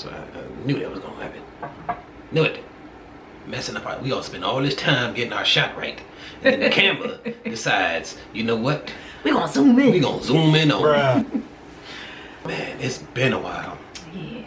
So I knew that was gonna happen. Knew it. Messing up. We all spend all this time getting our shot right, and then the camera decides, you know what? We gonna zoom in. We gonna zoom in on you. Man, it's been a while. Yes.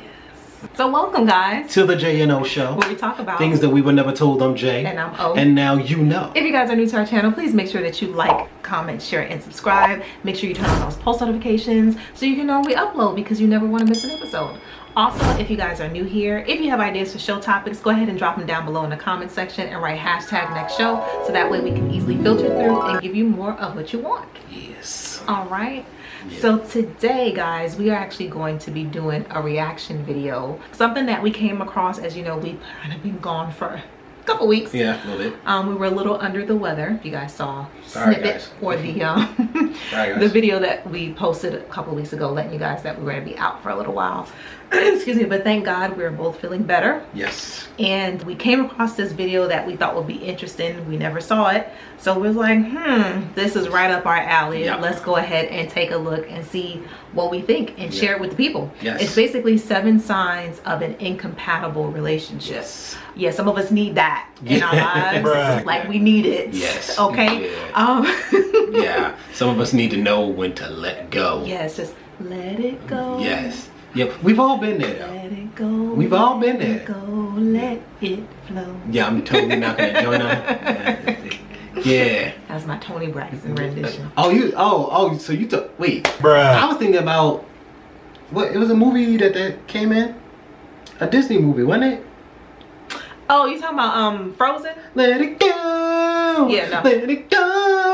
So welcome, guys, to the J&O Show, where we talk about things that we were never told. I'm Jay. And I'm O. And now you know. If you guys are new to our channel, please make sure that you like, comment, share, and subscribe. Make sure you turn on those post notifications so you can know when we upload, because you never want to miss an episode. Also, if you guys are new here, if you have ideas for show topics, go ahead and drop them down below in the comment section and write hashtag next show, so that way we can easily filter through and give you more of what you want. Yes. All right. Yeah. So today, guys, we are actually going to be doing a reaction video. Something that we came across. As you know, we've kind of been gone for a couple weeks. Yeah, a little bit. We were a little under the weather. If you guys saw Sorry, snippet guys. or the Sorry, guys. the video that we posted a couple weeks ago, letting you guys that we were going to be out for a little while. Excuse me, but thank God we're both feeling better. Yes. And we came across this video that we thought would be interesting. We never saw it, so we was like, this is right up our alley. Yep. Let's go ahead and take a look and see what we think and share it with the people. Yes. It's basically 7 signs of an incompatible relationship. Yes. Yeah, some of us need that in our lives. Bruh. Like, we need it. Yes. Okay. Yeah. Yeah. Some of us need to know when to let go. Yes, just let it go. Yes. Yeah, we've all been there though. Let it go. We've all been there. Let it go. Let it flow. Yeah, I'm totally not gonna join on. Yeah. That's my Tony Braxton rendition. So you took, wait. I was thinking about, what, it was a movie that came in? A Disney movie, wasn't it? Oh, you talking about Frozen? Let it go. Yeah, no. Let it go.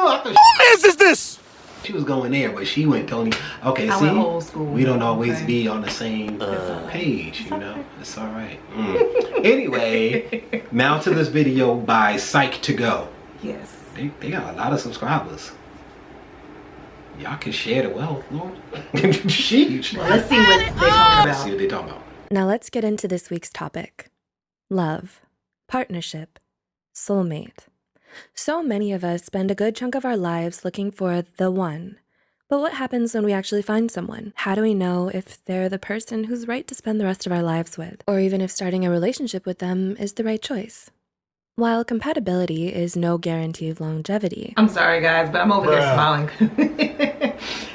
I thought Who is this? she was going there, but she went Tony. Okay, I see, went old school. we don't always Okay. be on the same page, you know. okay. It's all right. Anyway, now to this video by Psych to Go. Yes. They got a lot of subscribers. Y'all can share the wealth, Lord. Sheesh. Well, let's see what they're talking Let's see about. what they talking about. Now let's get into this week's topic. Love, partnership, soulmate. So many of us spend a good chunk of our lives looking for the one. But what happens when we actually find someone? How do we know if they're the person who's right to spend the rest of our lives with? Or even if starting a relationship with them is the right choice? While compatibility is no guarantee of longevity. I'm sorry, guys, but I'm over there smiling.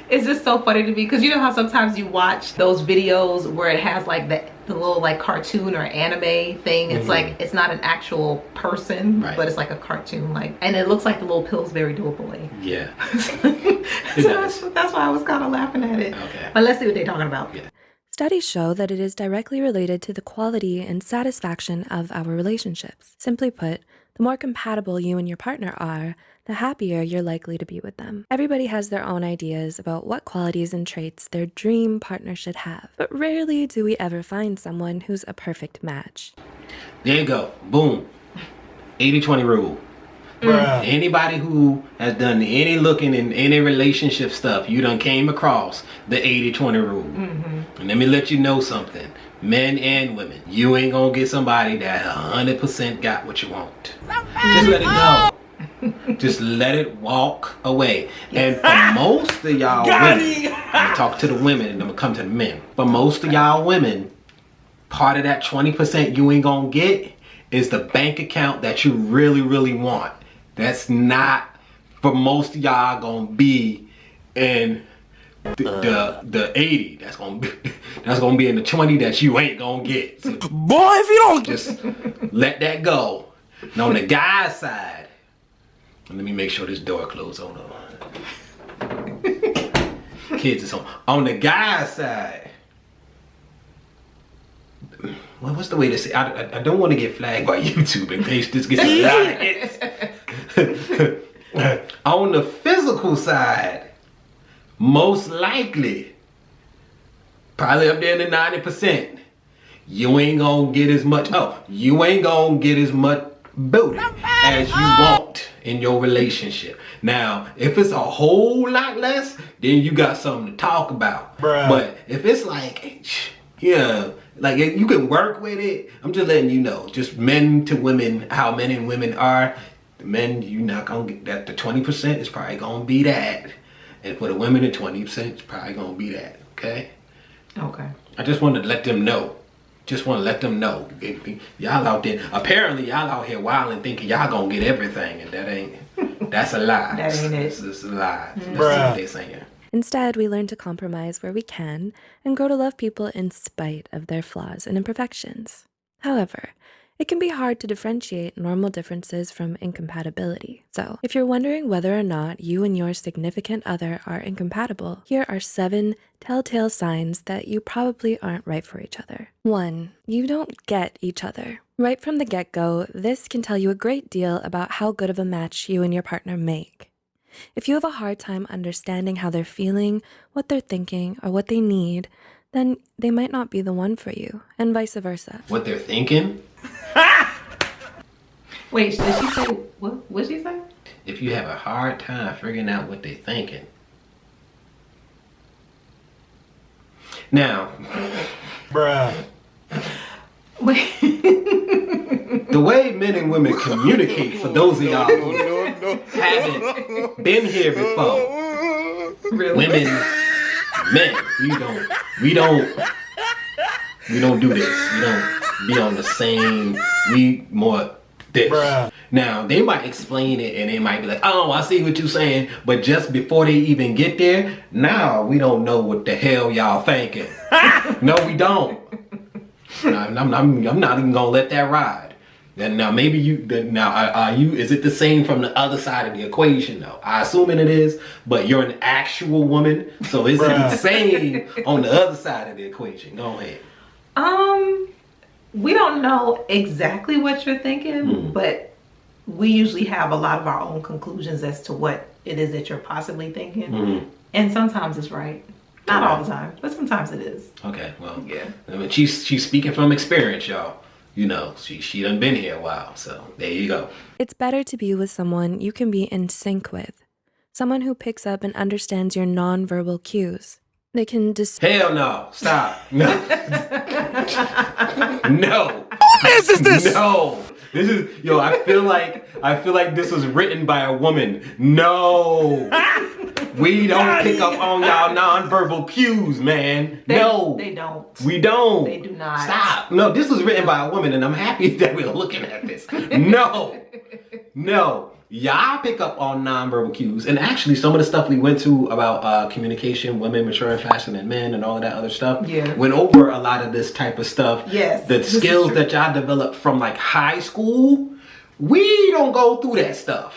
It's just so funny to me, because you know how sometimes you watch those videos where it has like the little like cartoon or anime thing. It's like, it's not an actual person, Right. but it's like a cartoon, like, and it looks like the little Pillsbury Doughboy boy. Yeah. So that's why I was kind of laughing at it. Okay. But let's see what they're talking about. Yeah. Studies show that it is directly related to the quality and satisfaction of our relationships. Simply put, the more compatible you and your partner are, the happier you're likely to be with them. Everybody has their own ideas about what qualities and traits their dream partner should have, but rarely do we ever find someone who's a perfect match. There you go. Boom. 80-20 rule. Anybody who has done any looking in any relationship stuff, you done came across the 80-20 rule. And let me let you know something. Men and women, you ain't gonna get somebody that 100% got what you want. Just let it go. Just let it walk away. And for most of y'all women, I'm gonna talk to the women and I'm gonna come to the men. For most of y'all women, part of that 20% you ain't gonna get is the bank account that you really, really want. That's not, for most of y'all, gonna be in the 80. That's gonna be in the 20 that you ain't gonna get. So Boy, if you don't just let that go. And on the guy's side, let me make sure this door closed. Hold on. Kids is home. On the guy's side, well, what's the way to say? I don't want to get flagged by YouTube in case this gets a lot of hits. On the physical side, most likely, probably up there in the 90%, you ain't gonna get as much. You ain't gonna get as much booty as you want in your relationship. Now, if it's a whole lot less, then you got something to talk about. But if it's like, yeah, like you can work with it. I'm just letting you know, just men to women, how men and women are. The men, you not gonna get that. The 20% is probably gonna be that, and for the women, the 20% is probably gonna be that. Okay. Okay. I just wanted to let them know, Just want to let them know. Y'all out there, apparently y'all out here wilding thinking y'all gonna get everything, and that's a lie. That ain't it. It's a lie. That's what they're saying. Instead, we learn to compromise where we can and grow to love people in spite of their flaws and imperfections. However, it can be hard to differentiate normal differences from incompatibility. So, if you're wondering whether or not you and your significant other are incompatible, here are 7 telltale signs that you probably aren't right for each other. 1. You don't get each other. Right from the get-go, this can tell you a great deal about how good of a match you and your partner make. If you have a hard time understanding how they're feeling, what they're thinking, or what they need, then they might not be the one for you, and vice versa. What they're thinking? Wait, did she say, what did she say? If you have a hard time figuring out what they're thinking. Now, Wait. the way men and women communicate, for those of y'all who haven't been here before, Really? women, men, we don't do this. We don't be on the same, we more this. Now, they might explain it and they might be like, oh, I see what you're saying. But just before they even get there, now we don't know what the hell y'all thinking. No, we don't. I'm not even gonna let that ride. Then now maybe are you, is it the same from the other side of the equation though? I assuming it is, but you're an actual woman, so is it the same on the other side of the equation? Go ahead. We don't know exactly what you're thinking, but we usually have a lot of our own conclusions as to what it is that you're possibly thinking. And sometimes it's right. Not all the time, but sometimes it is. Okay, well, yeah. I mean, she's speaking from experience, y'all. You know, she done been here a while, so there you go. It's better to be with someone you can be in sync with. Someone who picks up and understands your nonverbal cues. They can Hell no, stop. No. No. What is this? No. This is, yo, I feel like this was written by a woman. No. We don't pick up on y'all nonverbal cues, man. No. They don't. We don't. They do not. Stop. No, this was written by a woman and I'm happy that we're looking at this. No. No. Y'all pick up on nonverbal cues. And actually some of the stuff we went to about communication, women maturing faster than men and all of that other stuff. Yeah. Went over a lot of this type of stuff. Yes. The skills that y'all developed from like high school, we don't go through that stuff.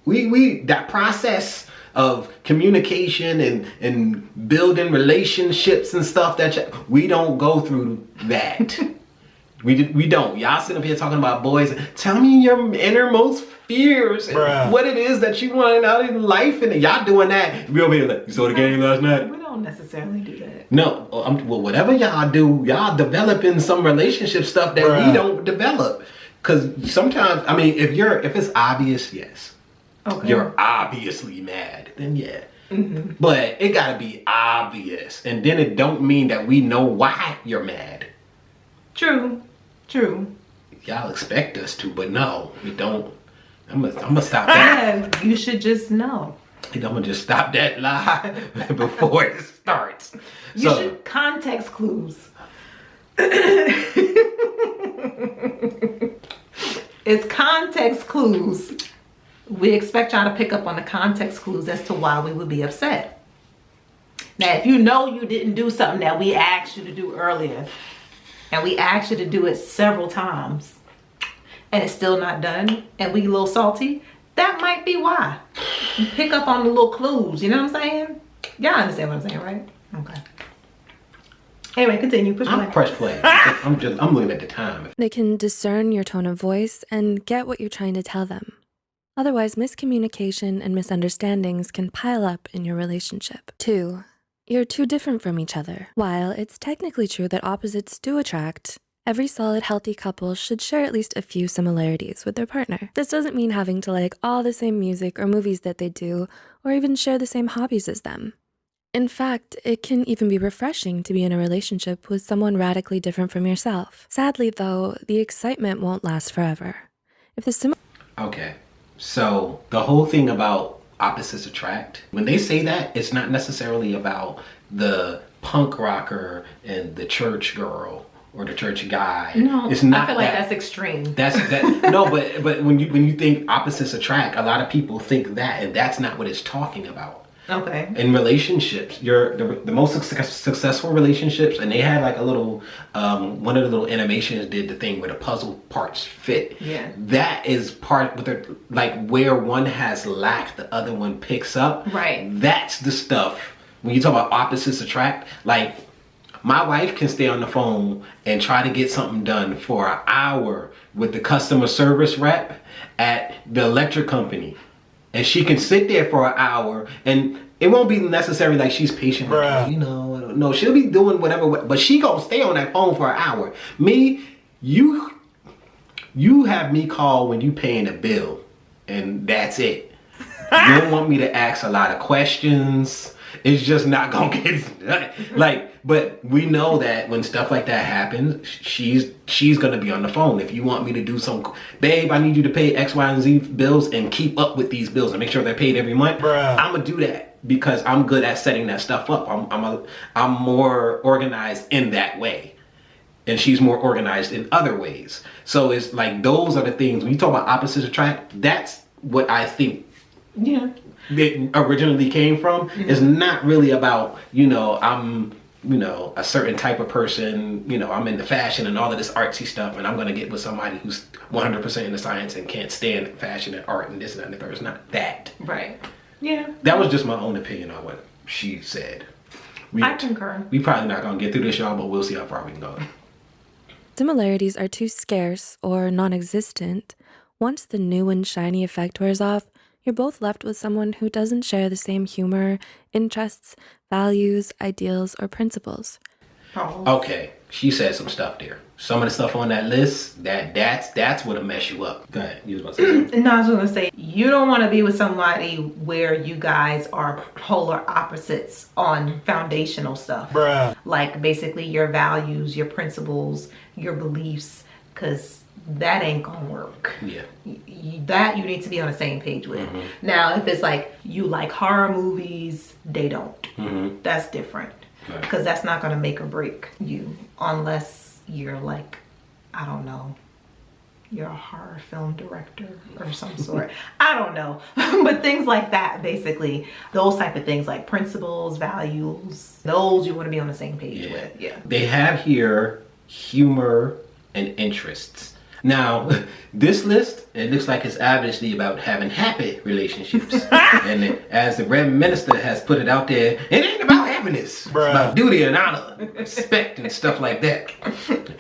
We that process of communication and building relationships and stuff we don't go through that. We don't. Y'all sit up here talking about boys. Tell me your innermost fears and what it is that you want out in life, and y'all doing that. We over here like, you saw the game last night? We don't necessarily do that. No, well, whatever y'all do, y'all developing some relationship stuff that we don't develop. Cause sometimes, I mean, if it's obvious, yes. Okay. You're obviously mad, then yeah. But it gotta be obvious, and then it don't mean that we know why you're mad. True. Y'all expect us to, but no, we don't. I'm gonna stop that. Yeah, you should just know. I'm gonna just stop that lie before it starts. You should context clues. It's context clues. We expect y'all to pick up on the context clues as to why we would be upset. Now, if you know you didn't do something that we asked you to do earlier, and we asked you to do it several times, and it's still not done, and we a little salty, that might be why. You pick up on the little clues, you know what I'm saying? Y'all understand what I'm saying, right? Okay. Anyway, continue. Push play. Press play. I'm looking at the time. They can discern your tone of voice and get what you're trying to tell them. Otherwise, miscommunication and misunderstandings can pile up in your relationship. 2. You're too different from each other. While it's technically true that opposites do attract, every solid, healthy couple should share at least a few similarities with their partner. This doesn't mean having to like all the same music or movies that they do, or even share the same hobbies as them. In fact, it can even be refreshing to be in a relationship with someone radically different from yourself. Sadly, though, the excitement won't last forever. If the Okay, so the whole thing about opposites attract, when they say that, it's not necessarily about the punk rocker and the church girl or the church guy. No, it's not. I feel like that's extreme. That's that. No, but when you think opposites attract, a lot of people think that, and that's not what it's talking about. Okay. In relationships, the most successful relationships, and they had like a little one of the little animations did the thing where the puzzle parts fit. Yeah. That is part with the, like where one has lack, the other one picks up. Right. That's the stuff. When you talk about opposites attract, like my wife can stay on the phone and try to get something done for an hour with the customer service rep at the electric company. And she can sit there for an hour, and it won't be necessarily like she's patient. Like, you know, no, she'll be doing whatever, but she gonna stay on that phone for an hour. Me, you have me call when you paying a bill, and that's it. You don't want me to ask a lot of questions. It's just not gonna get done. Like, but we know that when stuff like that happens, she's gonna be on the phone. If you want me to do some, babe, I need you to pay X, Y, and Z bills and keep up with these bills and make sure they're paid every month. I'm gonna do that because I'm good at setting that stuff up. I'm more organized in that way, and she's more organized in other ways. So it's like those are the things when you talk about opposites attract. That's what I think. Yeah. It originally came from. It's not really about, you know, I'm, you know, a certain type of person, you know, I'm into fashion and all of this artsy stuff, and I'm going to get with somebody who's 100% into science and can't stand fashion and art and this and that and the third. It's not that. Right. Yeah. That was just my own opinion on what she said. I concur. We probably not going to get through this, y'all, but we'll see how far we can go. Similarities are too scarce or non-existent. Once the new and shiny effect wears off, you're both left with someone who doesn't share the same humor, interests, values, ideals, or principles. Okay, she said some stuff there. Some of the stuff on that list, that's what'll mess you up. Go ahead, you was about to say something. No, I was gonna say, you don't want to be with somebody where you guys are polar opposites on foundational stuff. Like basically your values, your principles, your beliefs, because that ain't gonna work. Yeah. That you need to be on the same page with. Now, if it's like you like horror movies, they don't. That's different. Because that's not gonna make or break you unless you're like, I don't know, you're a horror film director or some sort. I don't know. But things like that, basically, those type of things like principles, values, those you want to be on the same page with. Yeah. They have here humor and interests. Now, this list, it looks like it's obviously about having happy relationships. And as the Reverend Minister has put it out there, it ain't about happiness. It's about duty and honor, respect and stuff like that.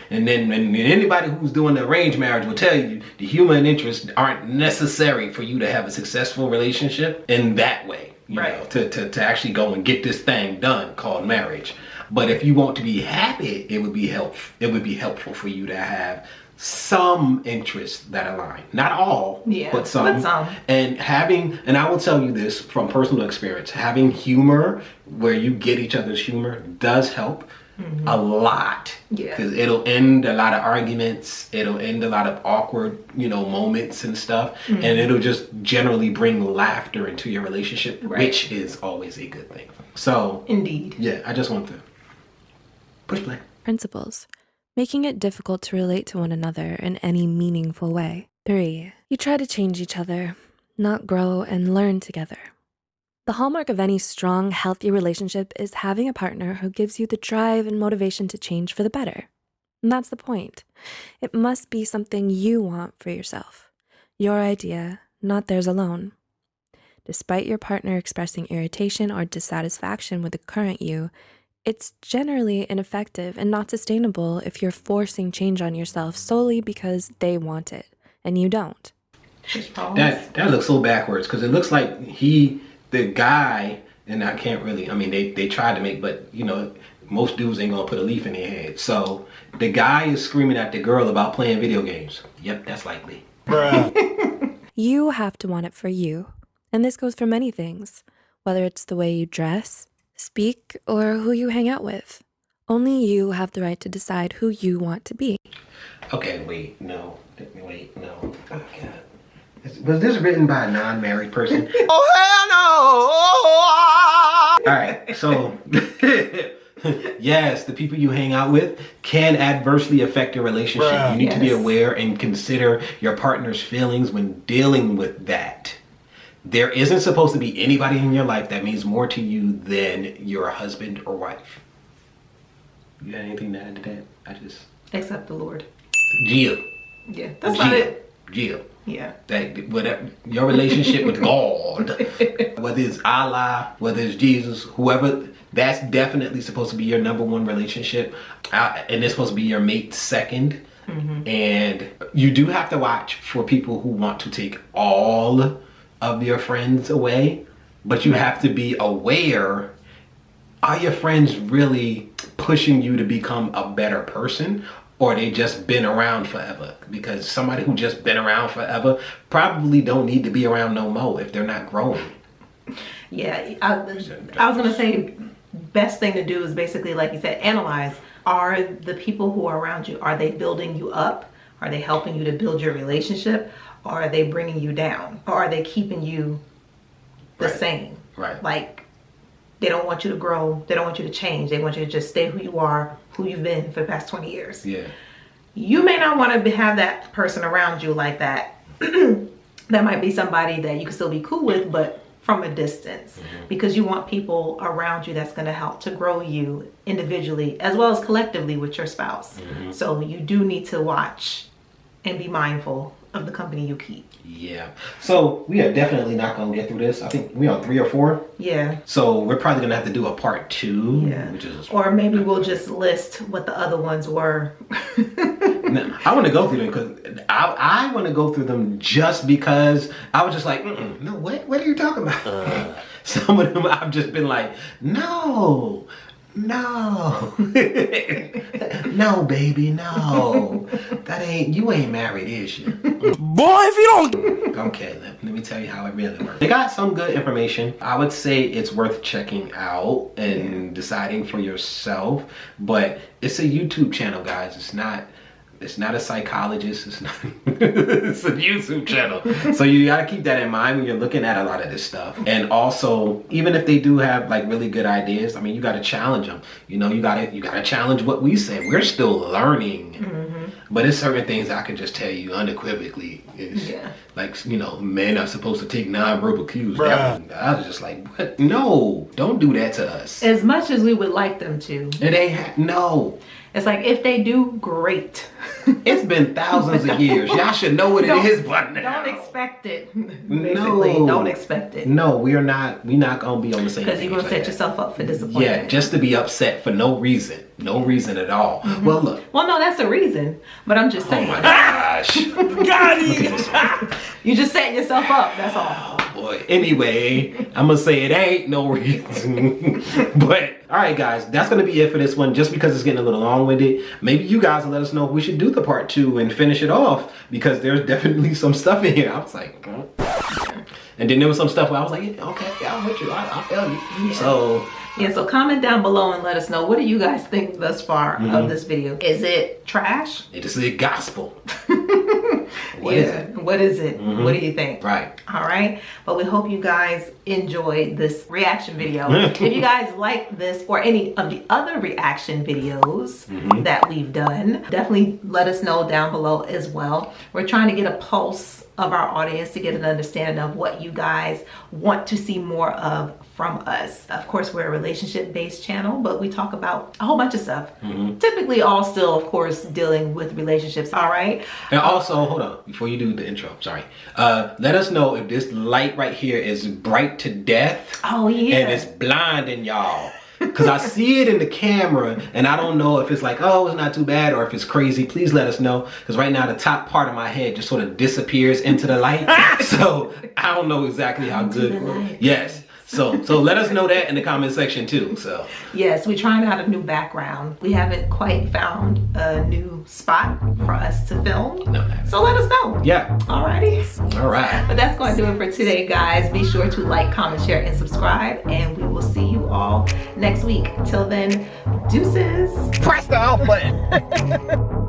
And then and anybody who's doing the arranged marriage will tell you the humor and interest aren't necessary for you to have a successful relationship in that way. You know, to actually go and get this thing done called marriage. But if you want to be happy, it would be helpful for you to have some interests that align. Not all, but some. And I will tell you this from personal experience, having humor where you get each other's humor does help a lot. Because it'll end a lot of arguments, it'll end a lot of awkward, you know, moments and stuff, and it'll just generally bring laughter into your relationship, which is always a good thing. So, indeed. Yeah, I just want to push play. Principles. Making it difficult to relate to one another in any meaningful way. 3. You try to change each other, not grow and learn together. The hallmark of any strong, healthy relationship is having a partner who gives you the drive and motivation to change for the better. And that's the point. It must be something you want for yourself. Your idea, not theirs alone. Despite your partner expressing irritation or dissatisfaction with the current you, it's generally ineffective and not sustainable if you're forcing change on yourself solely because they want it and you don't. That looks so backwards because it looks like the guy, and I can't really, I mean, they tried to make, but you know, most dudes ain't gonna put a leaf in their head. So the guy is screaming at the girl about playing video games. Yep, that's likely. You have to want it for you. And this goes for many things, whether it's the way you dress, speak, or who you hang out with. Only you have the right to decide who you want to be. Okay, wait, no. Oh, God. Was this written by a non-married person? Oh, hell no! All right, so Yes, the people you hang out with can adversely affect your relationship. You need to be aware and consider your partner's feelings when dealing with that. There isn't supposed to be anybody in your life that means more to you than your husband or wife. You got anything to add to that? Except the Lord. Jill. Yeah, that's about it. Jill. Yeah. That whatever your relationship with God, whether it's Allah, whether it's Jesus, whoever, that's definitely supposed to be your number one relationship, and it's supposed to be your mate second. And you do have to watch for people who want to take all of your friends away, but you have to be aware, are your friends really pushing you to become a better person, or they just been around forever? Because somebody who just been around forever probably don't need to be around no more if they're not growing. Yeah, I was gonna say, best thing to do is basically, like you said, analyze. Are the people who are around you, are they building you up? Are they helping you to build your relationship? Or are they bringing you down? Or are they keeping you the same? Right. Like, they don't want you to grow. They don't want you to change. They want you to just stay who you are, who you've been for the past 20 years. Yeah. You may not want to have that person around you like that. That might be somebody that you can still be cool with, but from a distance, because you want people around you that's going to help to grow you individually as well as collectively with your spouse. So you do need to watch and be mindful of the company you keep. Yeah. So we are definitely not going to get through this. I think we're on 3 or 4. Yeah. So we're probably going to have to do a part 2. Yeah. Which is, or maybe we'll just list what the other ones were. No, I want to go through them because I want to go through them just because I was just like, no, what are you talking about? Some of them I've just been like, no, no, baby, no. You ain't married, is you? Boy, if you don't... Okay, let me tell you how it really works. They got some good information. I would say it's worth checking out and deciding for yourself, but it's a YouTube channel, guys. It's not a psychologist. It's not. It's a YouTube channel. So you gotta keep that in mind when you're looking at a lot of this stuff. And also, even if they do have like really good ideas, I mean, you gotta challenge them. You know, you gotta challenge what we say. We're still learning. But it's certain things I can just tell you unequivocally. Like, you know, men are supposed to take nonverbal cues. I was just like, what? No, don't do that to us. As much as we would like them to. It ain't no. It's like, if they do, great. It's been thousands of years. Y'all should know what it is, but now. Don't expect it. Basically, don't expect it. No, we're not gonna be on the same page. Because you're gonna set yourself up for disappointment. Yeah, just to be upset for no reason. No reason at all. Well, look. Well, no, that's a reason. But I'm just saying. Oh my gosh. Got it. You just setting yourself up, that's all. Oh boy. Anyway, I'm gonna say it ain't no reason. But all right, guys, that's gonna be it for this one. Just because it's getting a little long-winded, maybe you guys will let us know if we should do the part 2 and finish it off, because there's definitely some stuff in here. I was like, and then there was some stuff where I was like, okay, yeah, I'm with you. I feel you. Yeah. So comment down below and let us know, what do you guys think thus far of this video? Is it trash? It is the gospel. What is it? What is it? What do you think? Right. All right. But we hope you guys enjoyed this reaction video. If you guys like this or any of the other reaction videos that we've done, definitely let us know down below as well. We're trying to get a pulse of our audience to get an understanding of what you guys want to see more of from us. Of course, we're a relationship-based channel, but we talk about a whole bunch of stuff. Typically all still, of course, dealing with relationships. All right. And also, hold on, before you do the intro, sorry. Let us know if this light right here is bright to death. Oh, yeah. And it's blinding y'all. Because I see it in the camera and I don't know if it's like, oh, it's not too bad, or if it's crazy. Please let us know. Because right now the top part of my head just sort of disappears into the light. So I don't know exactly how good. Yes. So let us know that in the comment section too. So yes, we're trying out a new background. We haven't quite found a new spot for us to film. No. So let us know. Yeah. Alrighty. All right. But that's going to do it for today, guys. Be sure to like, comment, share, and subscribe. And we will see you all next week. Till then, deuces. Press the off button.